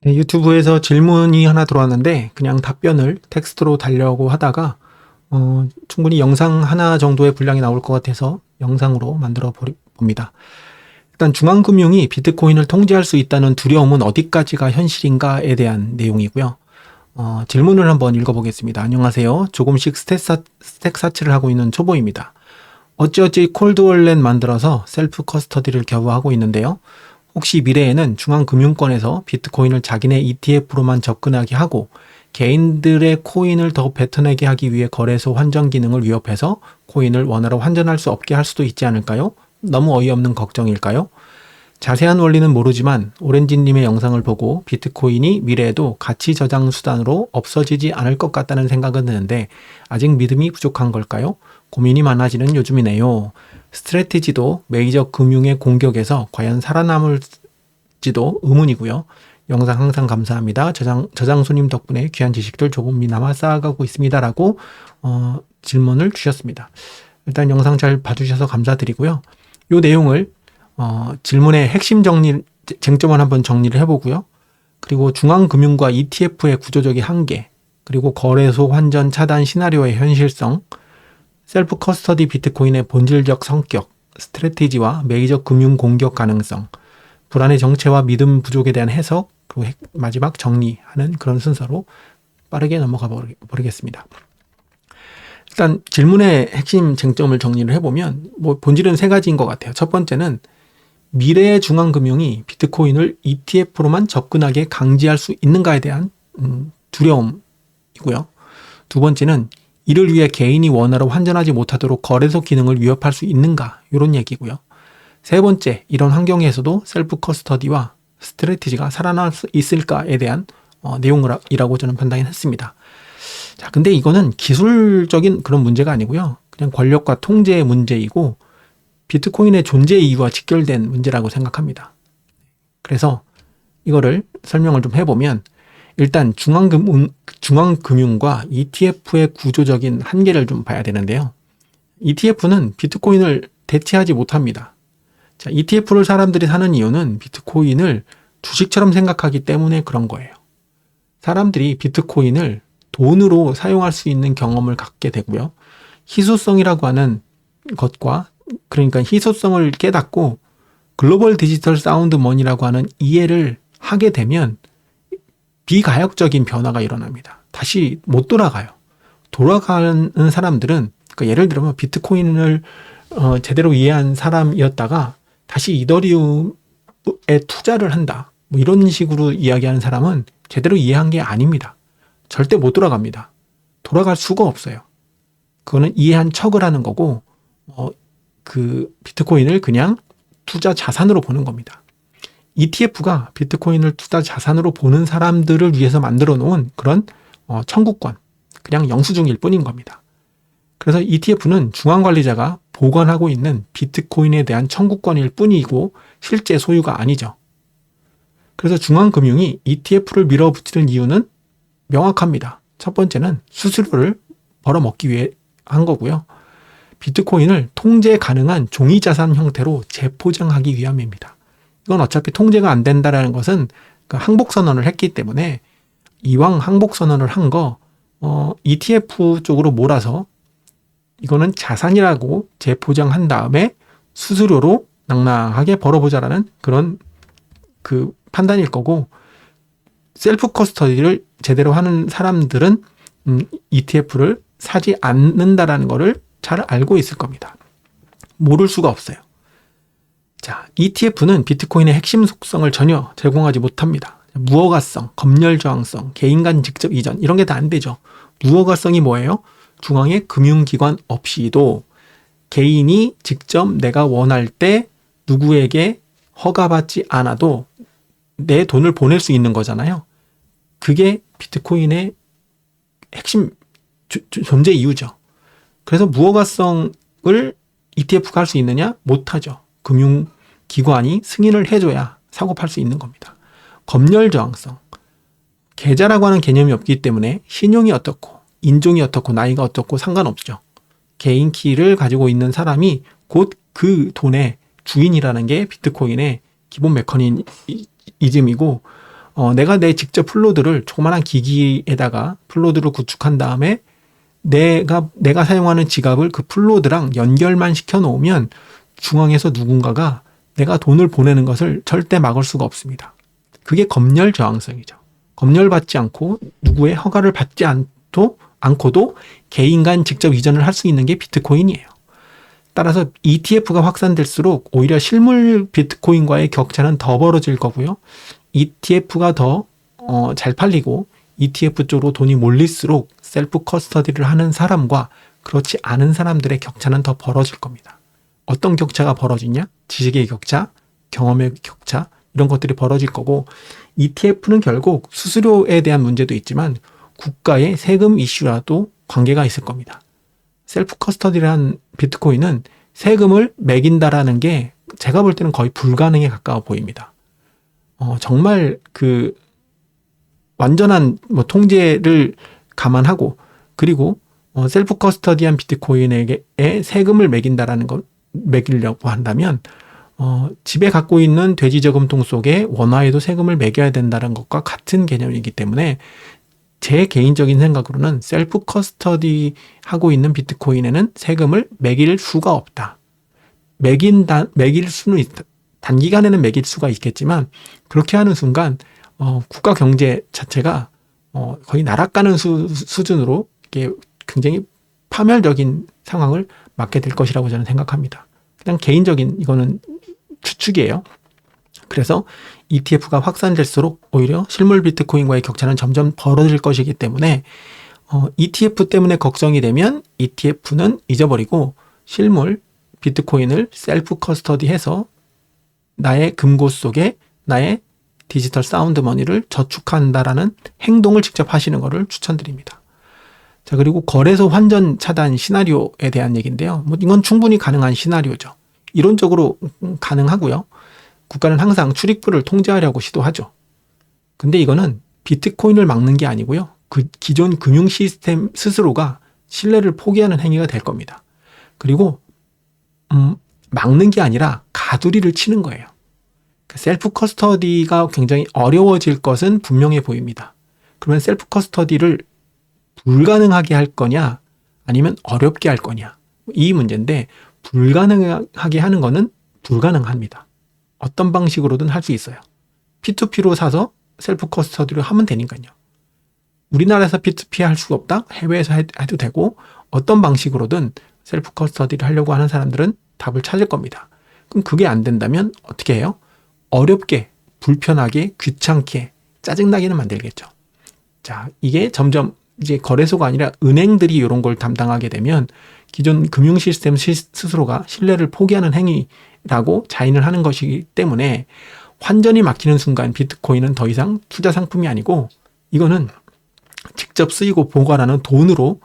네, 유튜브에서 질문이 하나 들어왔는데 그냥 답변을 텍스트로 달려고 하다가 충분히 영상 하나 정도의 분량이 나올 것 같아서 영상으로 만들어 봅니다. 일단 중앙금융이 비트코인을 통제할 수 있다는 두려움은 어디까지가 현실인가에 대한 내용이고요. 질문을 한번 읽어보겠습니다. 안녕하세요. 조금씩 스택 사치를 하고 있는 초보입니다. 어찌어찌 콜드월렛 만들어서 셀프 커스터디를 겨우하고 있는데요. 혹시 미래에는 중앙금융권에서 비트코인을 자기네 ETF로만 접근하게 하고 개인들의 코인을 더 뱉어내게 하기 위해 거래소 환전 기능을 위협해서 코인을 원화로 환전할 수 없게 할 수도 있지 않을까요? 너무 어이없는 걱정일까요? 자세한 원리는 모르지만 오렌지님의 영상을 보고 비트코인이 미래에도 가치 저장 수단으로 없어지지 않을 것 같다는 생각은 드는데 아직 믿음이 부족한 걸까요? 고민이 많아지는 요즘이네요. 스트래티지도 메이저 금융의 공격에서 과연 살아남을지도 의문이고요. 영상 항상 감사합니다. 저장소님 덕분에 귀한 지식들 조금이나마 쌓아가고 있습니다. 라고 질문을 주셨습니다. 일단 영상 잘 봐주셔서 감사드리고요. 이 내용을 질문의 핵심 쟁점을 한번 정리를 해보고요. 그리고 중앙금융과 ETF의 구조적인 한계, 그리고 거래소 환전 차단 시나리오의 현실성, 셀프 커스터디 비트코인의 본질적 성격, 스트래티지와 메이저 금융 공격 가능성, 불안의 정체와 믿음 부족에 대한 해석, 그리고 마지막 정리하는 그런 순서로 빠르게 넘어가 버리겠습니다. 일단 질문의 핵심 쟁점을 정리를 해보면 본질은 세 가지인 것 같아요. 첫 번째는 미래의 중앙금융이 비트코인을 ETF로만 접근하게 강제할 수 있는가에 대한 두려움이고요. 두 번째는 이를 위해 개인이 원화로 환전하지 못하도록 거래소 기능을 위협할 수 있는가, 이런 얘기고요. 세 번째, 이런 환경에서도 셀프 커스터디와 스트래티지가 살아날 수 있을까에 대한 내용이라고 저는 판단했습니다. 자, 근데 이거는 기술적인 그런 문제가 아니고요. 그냥 권력과 통제의 문제이고 비트코인의 존재 이유와 직결된 문제라고 생각합니다. 그래서 이거를 설명을 좀 해보면 일단 중앙금융과 ETF의 구조적인 한계를 좀 봐야 되는데요. ETF는 비트코인을 대체하지 못합니다. 자, ETF를 사람들이 사는 이유는 비트코인을 주식처럼 생각하기 때문에 그런 거예요. 사람들이 비트코인을 돈으로 사용할 수 있는 경험을 갖게 되고요. 희소성이라고 하는 것과 그러니까 희소성을 깨닫고 글로벌 디지털 사운드 머니라고 하는 이해를 하게 되면 비가역적인 변화가 일어납니다. 다시 못 돌아가요. 돌아가는 사람들은 그러니까 예를 들면 비트코인을 제대로 이해한 사람이었다가 다시 이더리움에 투자를 한다. 뭐 이런 식으로 이야기하는 사람은 제대로 이해한 게 아닙니다. 절대 못 돌아갑니다. 돌아갈 수가 없어요. 그거는 이해한 척을 하는 거고 그 비트코인을 그냥 투자 자산으로 보는 겁니다. ETF가 비트코인을 투자 자산으로 보는 사람들을 위해서 만들어 놓은 그런 청구권, 그냥 영수증일 뿐인 겁니다. 그래서 ETF는 중앙관리자가 보관하고 있는 비트코인에 대한 청구권일 뿐이고 실제 소유가 아니죠. 그래서 중앙금융이 ETF를 밀어붙이는 이유는 명확합니다. 첫 번째는 수수료를 벌어먹기 위해 한 거고요. 비트코인을 통제 가능한 종이자산 형태로 재포장하기 위함입니다. 이건 어차피 통제가 안 된다는 것은 그 항복선언을 했기 때문에 이왕 항복선언을 한 거 ETF 쪽으로 몰아서 이거는 자산이라고 재포장한 다음에 수수료로 낭낭하게 벌어보자라는 그런 그 판단일 거고 셀프 커스터디를 제대로 하는 사람들은 ETF를 사지 않는다라는 거를 잘 알고 있을 겁니다. 모를 수가 없어요. 자, ETF는 비트코인의 핵심 속성을 전혀 제공하지 못합니다. 무허가성, 검열 저항성, 개인 간 직접 이전 이런 게 다 안 되죠. 무허가성이 뭐예요? 중앙의 금융기관 없이도 개인이 직접 내가 원할 때 누구에게 허가받지 않아도 내 돈을 보낼 수 있는 거잖아요. 그게 비트코인의 핵심 존재 이유죠. 그래서 무허가성을 ETF가 할 수 있느냐? 못하죠. 금융기관이 승인을 해줘야 사고 팔 수 있는 겁니다. 검열 저항성. 계좌라고 하는 개념이 없기 때문에 신용이 어떻고 인종이 어떻고 나이가 어떻고 상관없죠. 개인 키를 가지고 있는 사람이 곧 그 돈의 주인이라는 게 비트코인의 기본 메커니즘이고 내가 내 직접 플로드를 조그만한 기기에다가 플로드를 구축한 다음에 내가 사용하는 지갑을 그 플로드랑 연결만 시켜 놓으면 중앙에서 누군가가 내가 돈을 보내는 것을 절대 막을 수가 없습니다. 그게 검열 저항성이죠. 검열받지 않고 누구의 허가를 받지 않고도 개인 간 직접 이전을 할 수 있는 게 비트코인이에요. 따라서 ETF가 확산될수록 오히려 실물 비트코인과의 격차는 더 벌어질 거고요. ETF가 더 잘 팔리고 ETF 쪽으로 돈이 몰릴수록 셀프 커스터디를 하는 사람과 그렇지 않은 사람들의 격차는 더 벌어질 겁니다. 어떤 격차가 벌어지냐? 지식의 격차, 경험의 격차 이런 것들이 벌어질 거고 ETF는 결국 수수료에 대한 문제도 있지만 국가의 세금 이슈라도 관계가 있을 겁니다. 셀프 커스터디란 비트코인은 세금을 매긴다라는 게 제가 볼 때는 거의 불가능에 가까워 보입니다. 정말 그 완전한 통제를 감안하고 그리고 셀프 커스터디한 비트코인에게 세금을 매긴다라는 것 매기려고 한다면 집에 갖고 있는 돼지 저금통 속에 원화에도 세금을 매겨야 된다는 것과 같은 개념이기 때문에 제 개인적인 생각으로는 셀프 커스터디 하고 있는 비트코인에는 세금을 매길 수가 없다. 매길 수는 있다. 단기간에는 매길 수가 있겠지만 그렇게 하는 순간 국가 경제 자체가 거의 나락가는 수준으로 이게 굉장히 파멸적인 상황을 맞게 될 것이라고 저는 생각합니다. 그냥 개인적인 이거는 추측이에요. 그래서 ETF가 확산될수록 오히려 실물 비트코인과의 격차는 점점 벌어질 것이기 때문에 ETF 때문에 걱정이 되면 ETF는 잊어버리고 실물 비트코인을 셀프 커스터디해서 나의 금고 속에 나의 디지털 사운드 머니를 저축한다라는 행동을 직접 하시는 것을 추천드립니다. 자, 그리고 거래소 환전 차단 시나리오에 대한 얘기인데요. 이건 충분히 가능한 시나리오죠. 이론적으로 가능하고요. 국가는 항상 출입구를 통제하려고 시도하죠. 근데 이거는 비트코인을 막는 게 아니고요. 그 기존 금융 시스템 스스로가 신뢰를 포기하는 행위가 될 겁니다. 그리고 막는 게 아니라 가두리를 치는 거예요. 셀프 커스터디가 굉장히 어려워질 것은 분명해 보입니다. 그러면 셀프 커스터디를 불가능하게 할 거냐 아니면 어렵게 할 거냐 이 문제인데 불가능하게 하는 거는 불가능합니다. 어떤 방식으로든 할 수 있어요. P2P로 사서 셀프 커스터디로 하면 되니까요. 우리나라에서 P2P 할 수가 없다? 해외에서 해도 되고 어떤 방식으로든 셀프 커스터디를 하려고 하는 사람들은 답을 찾을 겁니다. 그럼 그게 안 된다면 어떻게 해요? 어렵게, 불편하게, 귀찮게, 짜증나게는 만들겠죠. 자, 이게 점점 이제 거래소가 아니라 은행들이 이런 걸 담당하게 되면 기존 금융 시스템 스스로가 신뢰를 포기하는 행위라고 자인을 하는 것이기 때문에 환전이 막히는 순간 비트코인은 더 이상 투자 상품이 아니고 이거는 직접 쓰이고 보관하는 돈으로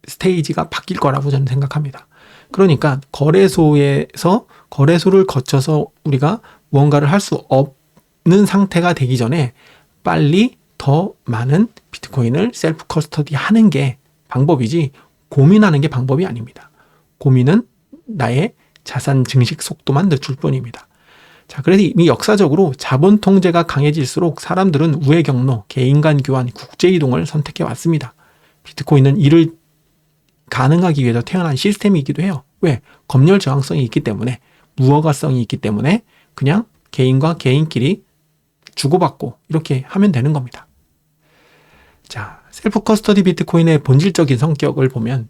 스테이지가 바뀔 거라고 저는 생각합니다. 그러니까 거래소를 거쳐서 우리가 무언가를 할 수 없는 상태가 되기 전에 빨리 더 많은 비트코인을 셀프 커스터디 하는 게 방법이지 고민하는 게 방법이 아닙니다. 고민은 나의 자산 증식 속도만 늦출 뿐입니다. 자, 그래서 이미 역사적으로 자본 통제가 강해질수록 사람들은 우회 경로, 개인 간 교환, 국제 이동을 선택해 왔습니다. 비트코인은 이를 가능하기 위해서 태어난 시스템이기도 해요. 왜? 검열 저항성이 있기 때문에, 무허가성이 있기 때문에 그냥 개인과 개인끼리 주고받고 이렇게 하면 되는 겁니다. 자, 셀프 커스터디 비트코인의 본질적인 성격을 보면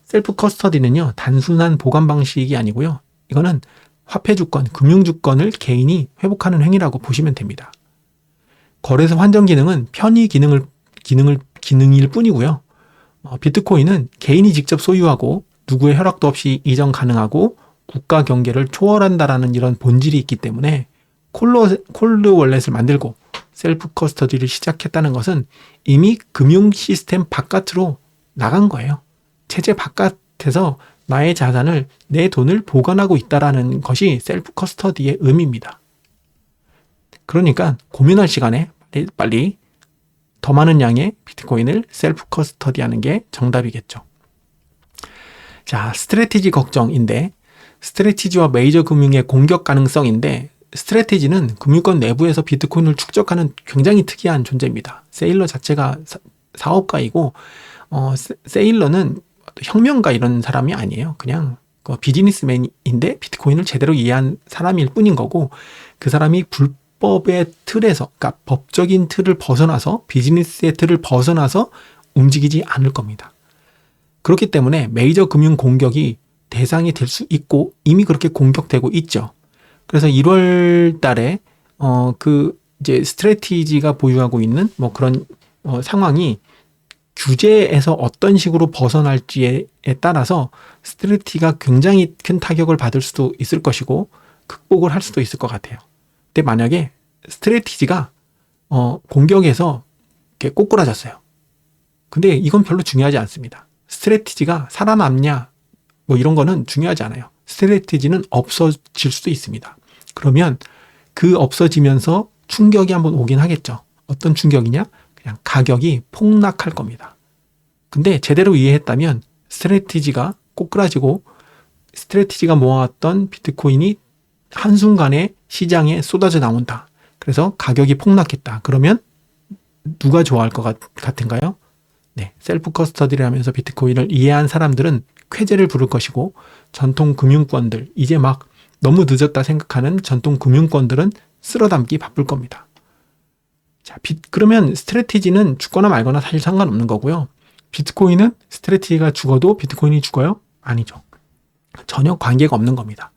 셀프 커스터디는요, 단순한 보관 방식이 아니고요. 이거는 화폐 주권, 금융 주권을 개인이 회복하는 행위라고 보시면 됩니다. 거래소 환전 기능은 편의 기능일 뿐이고요. 비트코인은 개인이 직접 소유하고 누구의 허락도 없이 이전 가능하고 국가 경계를 초월한다라는 이런 본질이 있기 때문에 콜드 월렛을 만들고 셀프 커스터디를 시작했다는 것은 이미 금융 시스템 바깥으로 나간 거예요. 체제 바깥에서 나의 자산을, 내 돈을 보관하고 있다라는 것이 셀프 커스터디의 의미입니다. 그러니까 고민할 시간에 빨리 더 많은 양의 비트코인을 셀프 커스터디하는 게 정답이겠죠. 자, 스트래티지 걱정인데, 스트래티지와 메이저 금융의 공격 가능성인데, 스트래티지는 금융권 내부에서 비트코인을 축적하는 굉장히 특이한 존재입니다. 세일러 자체가 사업가이고 세일러는 혁명가 이런 사람이 아니에요. 그냥 비즈니스맨인데 비트코인을 제대로 이해한 사람일 뿐인 거고, 그 사람이 불법의 틀에서, 그러니까 법적인 틀을 벗어나서, 비즈니스의 틀을 벗어나서 움직이지 않을 겁니다. 그렇기 때문에 메이저 금융 공격이 대상이 될 수 있고 이미 그렇게 공격되고 있죠. 그래서 1월 달에 이제 스트래티지가 보유하고 있는 그런 상황이 규제에서 어떤 식으로 벗어날지에 따라서 스트래티가 굉장히 큰 타격을 받을 수도 있을 것이고 극복을 할 수도 있을 것 같아요. 근데 만약에 스트래티지가 공격에서 이렇게 꼬꾸라졌어요. 근데 이건 별로 중요하지 않습니다. 스트래티지가 살아남냐 이런 거는 중요하지 않아요. 스트래티지는 없어질 수도 있습니다. 그러면 그 없어지면서 충격이 한번 오긴 하겠죠. 어떤 충격이냐? 그냥 가격이 폭락할 겁니다. 근데 제대로 이해했다면 스트래티지가 꼬꾸라지고 스트래티지가 모아왔던 비트코인이 한순간에 시장에 쏟아져 나온다. 그래서 가격이 폭락했다. 그러면 누가 좋아할 것 같은가요? 네, 셀프 커스터디를 하면서 비트코인을 이해한 사람들은 쾌재를 부를 것이고, 전통 금융권들, 이제 막 너무 늦었다 생각하는 전통 금융권들은 쓸어담기 바쁠 겁니다. 자, 그러면 스트래티지는 죽거나 말거나 사실 상관없는 거고요. 비트코인은 스트래티지가 죽어도 비트코인이 죽어요? 아니죠. 전혀 관계가 없는 겁니다.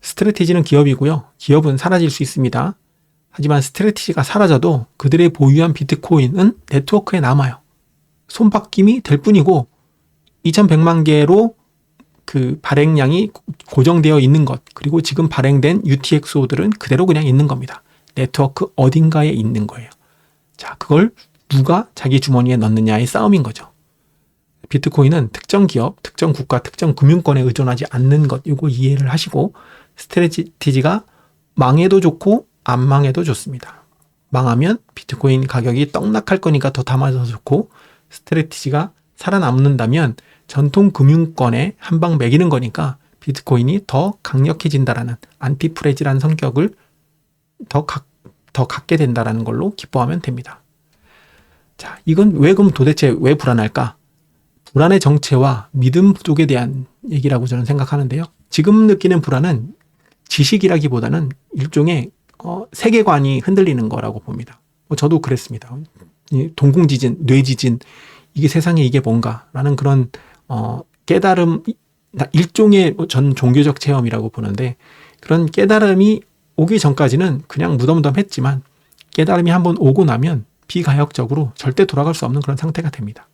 스트래티지는 기업이고요. 기업은 사라질 수 있습니다. 하지만 스트래티지가 사라져도 그들의 보유한 비트코인은 네트워크에 남아요. 손바뀜이 될 뿐이고 2100만 개로 그 발행량이 고정되어 있는 것, 그리고 지금 발행된 UTXO들은 그대로 그냥 있는 겁니다. 네트워크 어딘가에 있는 거예요. 자, 그걸 누가 자기 주머니에 넣느냐의 싸움인 거죠. 비트코인은 특정 기업, 특정 국가, 특정 금융권에 의존하지 않는 것, 이거 이해를 하시고, 스트래티지가 망해도 좋고 안 망해도 좋습니다. 망하면 비트코인 가격이 떡락할 거니까 더 담아서 좋고, 스트래티지가 살아남는다면 전통 금융권에 한 방 매기는 거니까 비트코인이 더 강력해진다라는, 안티프레지라는 성격을 더 갖게 된다라는 걸로 기뻐하면 됩니다. 자, 이건 그럼 도대체 왜 불안할까? 불안의 정체와 믿음 부족에 대한 얘기라고 저는 생각하는데요. 지금 느끼는 불안은 지식이라기보다는 일종의 세계관이 흔들리는 거라고 봅니다. 저도 그랬습니다. 동공지진, 뇌지진, 이게 세상에 이게 뭔가라는 그런 깨달음, 일종의 전 종교적 체험이라고 보는데, 그런 깨달음이 오기 전까지는 그냥 무덤덤했지만 깨달음이 한번 오고 나면 비가역적으로 절대 돌아갈 수 없는 그런 상태가 됩니다.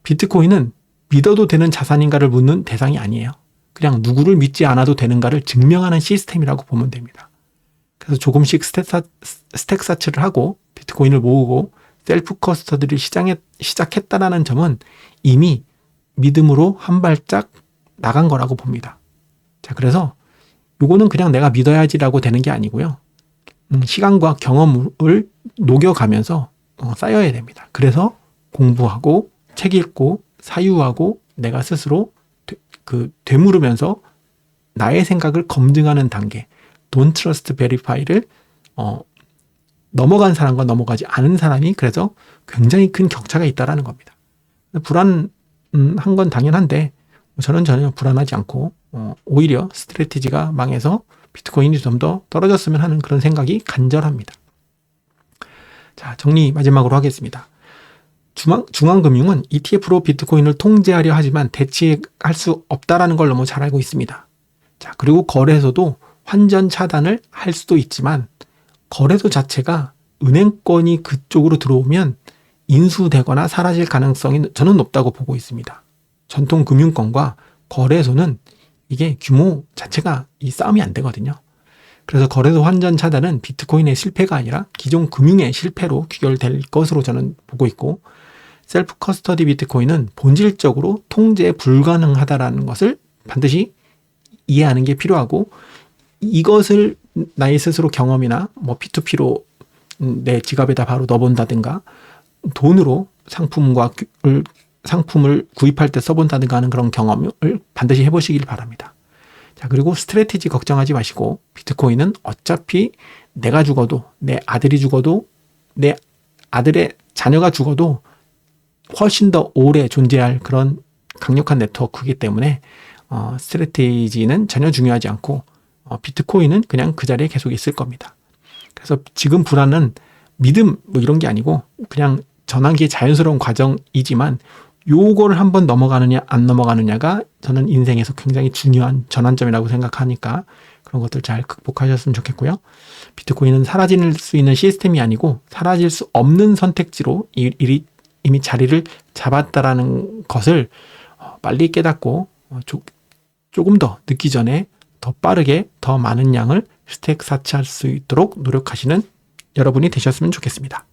비트코인은 믿어도 되는 자산인가를 묻는 대상이 아니에요. 그냥 누구를 믿지 않아도 되는가를 증명하는 시스템이라고 보면 됩니다. 그래서 조금씩 스택 사치를 하고 비트코인을 모으고 셀프 커스터디를 시작했다라는 점은 이미 믿음으로 한 발짝 나간 거라고 봅니다. 자, 그래서 요거는 그냥 내가 믿어야지라고 되는 게 아니고요. 시간과 경험을 녹여가면서 쌓여야 됩니다. 그래서 공부하고 책 읽고 사유하고 내가 스스로 되물으면서 나의 생각을 검증하는 단계, Don't Trust Verify를 넘어간 사람과 넘어가지 않은 사람이 그래서 굉장히 큰 격차가 있다라는 겁니다. 불안한 건 당연한데 저는 전혀 불안하지 않고 오히려 스트래티지가 망해서 비트코인이 좀 더 떨어졌으면 하는 그런 생각이 간절합니다. 자, 정리 마지막으로 하겠습니다. 중앙금융은 ETF로 비트코인을 통제하려 하지만 대체할 수 없다라는 걸 너무 잘 알고 있습니다. 자, 그리고 거래소도 환전 차단을 할 수도 있지만 거래소 자체가 은행권이 그쪽으로 들어오면 인수되거나 사라질 가능성이 저는 높다고 보고 있습니다. 전통 금융권과 거래소는 이게 규모 자체가 이 싸움이 안 되거든요. 그래서 거래소 환전 차단은 비트코인의 실패가 아니라 기존 금융의 실패로 귀결될 것으로 저는 보고 있고, 셀프 커스터디 비트코인은 본질적으로 통제 불가능하다라는 것을 반드시 이해하는 게 필요하고, 이것을 나의 스스로 경험이나 P2P로 내 지갑에다 바로 넣어본다든가 돈으로 상품을 구입할 때 써본다든가 하는 그런 경험을 반드시 해보시길 바랍니다. 자, 자, 그리고 스트래티지 걱정하지 마시고 비트코인은 어차피 내가 죽어도 내 아들이 죽어도 내 아들의 자녀가 죽어도 훨씬 더 오래 존재할 그런 강력한 네트워크이기 때문에 스트래티지는 전혀 중요하지 않고 비트코인은 그냥 그 자리에 계속 있을 겁니다. 그래서 지금 불안은 믿음 뭐 이런 게 아니고 그냥 전환기의 자연스러운 과정이지만 요거를 한번 넘어가느냐 안 넘어가느냐가 저는 인생에서 굉장히 중요한 전환점이라고 생각하니까 그런 것들 잘 극복하셨으면 좋겠고요. 비트코인은 사라질 수 있는 시스템이 아니고 사라질 수 없는 선택지로 이미 자리를 잡았다라는 것을 빨리 깨닫고 조금 더 늦기 전에 더 빠르게 더 많은 양을 스택 사치할 수 있도록 노력하시는 여러분이 되셨으면 좋겠습니다.